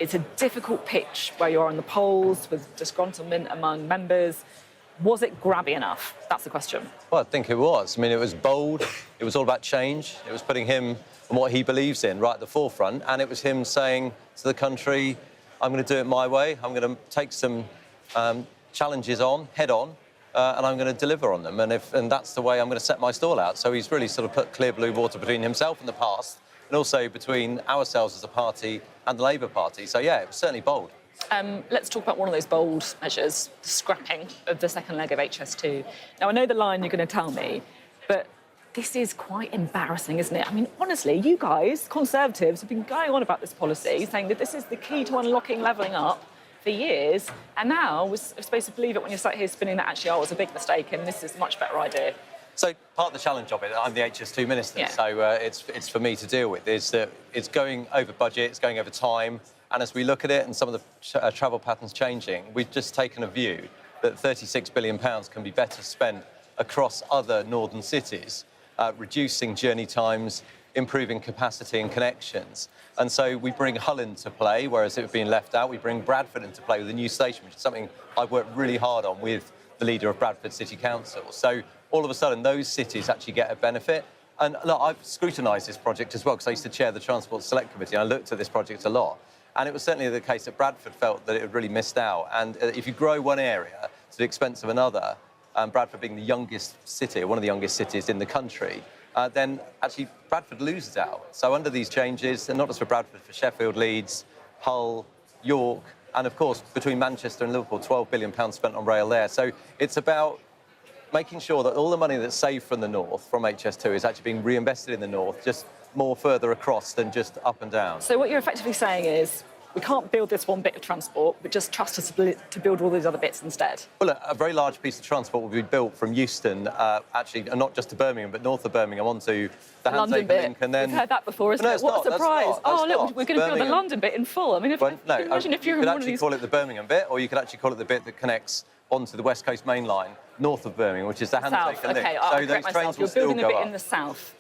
It's a difficult pitch where you're in the polls with disgruntlement among members. Was it grabby enough? That's the question. Well, I think it was. I mean, it was bold. It was all about change. It was putting him and what he believes in right at the forefront. And it was him saying to the country, I'm going to do it my way. I'm going to take some challenges on, head on, and I'm going to deliver on them. And that's the way I'm going to set my stall out. So he's really sort of put clear blue water between himself and the past, and also between ourselves as a party and the Labour Party. So, yeah, it was certainly bold. Let's talk about one of those bold measures, the scrapping of the second leg of HS2. Now, I know the line you're going to tell me, but this is quite embarrassing, isn't it? I mean, honestly, you guys, Conservatives, have been going on about this policy, saying that this is the key to unlocking levelling up for years, and now we're supposed to believe it when you're sat here spinning that actually, oh, it was a big mistake and this is a much better idea. So part of the challenge of it, I'm the HS2 minister, yeah. So it's for me to deal with, is that it's going over budget, it's going over time, and as we look at it and some of the travel patterns changing, we've just taken a view that £36 billion can be better spent across other northern cities, reducing journey times, improving capacity and connections. And so we bring Hull into play, whereas it had been left out. We bring Bradford into play with a new station, which is something I've worked really hard on with the leader of Bradford City Council. So all of a sudden, those cities actually get a benefit. And look, I've scrutinised this project as well, because I used to chair the Transport Select Committee, and I looked at this project a lot. And it was certainly the case that Bradford felt that it had really missed out. And if you grow one area to the expense of another, Bradford being the youngest city, or one of the youngest cities in the country, then actually Bradford loses out. So under these changes, and not just for Bradford, for Sheffield, Leeds, Hull, York, and of course, between Manchester and Liverpool, £12 billion spent on rail there. So it's about making sure that all the money that's saved from the north, from HS2, is actually being reinvested in the north, just more further across than just up and down. So what you're effectively saying is, we can't build this one bit of transport, but just trust us to build all these other bits instead. Well, look, a very large piece of transport will be built from Euston, actually, not just to Birmingham, but north of Birmingham, onto the London bit. Link, and then... We've heard that before, isn't it? What a surprise. Oh, look, we're going to build the London bit in full. I mean, imagine if you're in one of these... You could actually call it the Birmingham bit, or you could actually call it the bit that connects onto the West Coast Main Line, north of Birmingham, which is the Handsacre Link. OK, so those trains will still go up. You're building a bit in the south.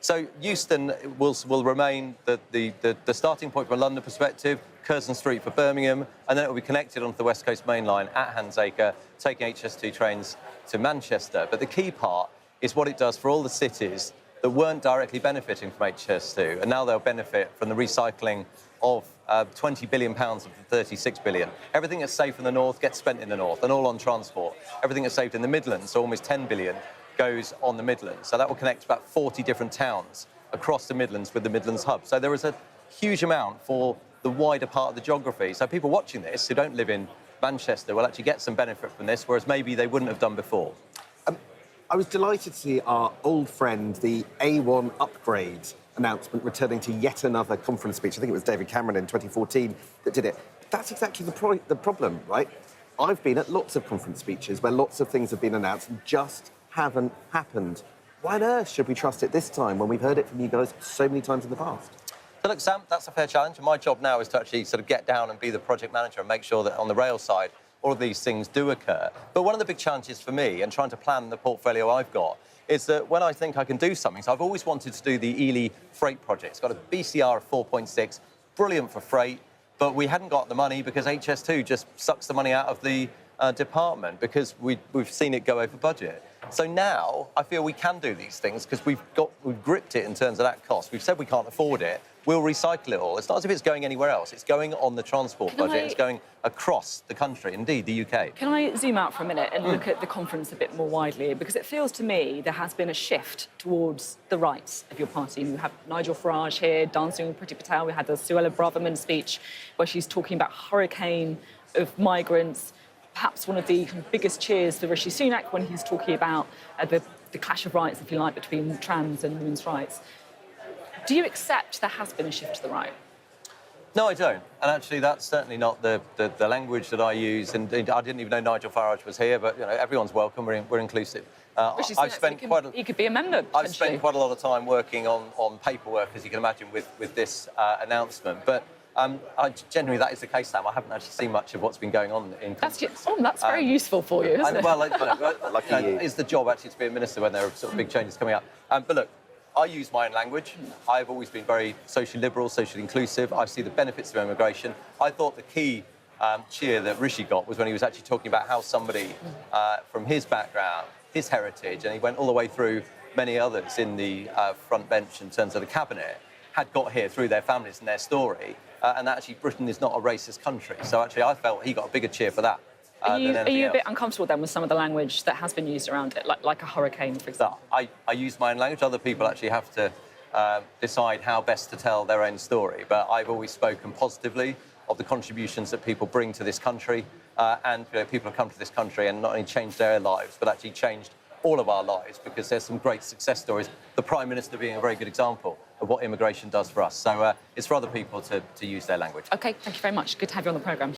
So Euston will remain the starting point from a London perspective, Curzon Street for Birmingham, and then it will be connected onto the West Coast Main Line at Handsacre, taking HS2 trains to Manchester. But the key part is what it does for all the cities that weren't directly benefiting from HS2, and now they'll benefit from the recycling of £20 billion of the £36 billion. Everything that's saved from the north gets spent in the north, and all on transport. Everything that's saved in the Midlands, so almost £10 billion, goes on the Midlands. So that will connect about 40 different towns across the Midlands with the Midlands hub. So there is a huge amount for the wider part of the geography. So people watching this who don't live in Manchester will actually get some benefit from this, whereas maybe they wouldn't have done before. I was delighted to see our old friend, the A1 upgrade announcement, returning to yet another conference speech. I think it was David Cameron in 2014 that did it. That's exactly the problem, right? I've been at lots of conference speeches where lots of things have been announced and just haven't happened. Why on earth should we trust it this time when we've heard it from you guys so many times in the past? So look, Sam, that's a fair challenge. And my job now is to actually sort of get down and be the project manager and make sure that on the rail side, all of these things do occur. But one of the big challenges for me, and trying to plan the portfolio I've got, is that when I think I can do something, so I've always wanted to do the Ely freight project. It's got a BCR of 4.6, brilliant for freight, but we hadn't got the money because HS2 just sucks the money out of the department because we've seen it go over budget. So now I feel we can do these things because we've gripped it in terms of that cost. We've said we can't afford it. We'll recycle it all. It's not as if it's going anywhere else. It's going on the transport budget. It's going across the country, indeed, the UK. Can I zoom out for a minute and look at the conference a bit more widely? Because it feels to me there has been a shift towards the rights of your party. We have Nigel Farage here dancing with Priti Patel. We had the Suella Braverman speech where she's talking about hurricane of migrants. Perhaps one of the biggest cheers for Rishi Sunak when he's talking about the clash of rights, if you like, between trans and women's rights. Do you accept there has been a shift to the right? No, I don't. And actually, that's certainly not the language that I use. And I didn't even know Nigel Farage was here, but you know, everyone's welcome. We're inclusive. I've spent he could be a member. I've spent quite a lot of time working on paperwork, as you can imagine, with this announcement. But genuinely, that is the case, Sam. I haven't actually seen much of what's been going on in. That's very useful for you, isn't it? Well, it's the job actually to be a minister when there are sort of big changes coming up. But look, I use my own language. I've always been very socially liberal, socially inclusive. I see the benefits of immigration. I thought the key cheer that Rishi got was when he was actually talking about how somebody from his background, his heritage, and he went all the way through many others in the front bench in terms of the cabinet, had got here through their families and their story, and actually Britain is not a racist country. So actually I felt he got a bigger cheer for that. Are you a bit else. uncomfortable then with some of the language that has been used around it, like a hurricane, for example? I use my own language. Other people actually have to decide how best to tell their own story. But I've always spoken positively of the contributions that people bring to this country. And people have come to this country and not only changed their lives, but actually changed all of our lives, because there's some great success stories. The Prime Minister being a very good example of what immigration does for us. So it's for other people to use their language. OK, thank you very much. Good to have you on the programme.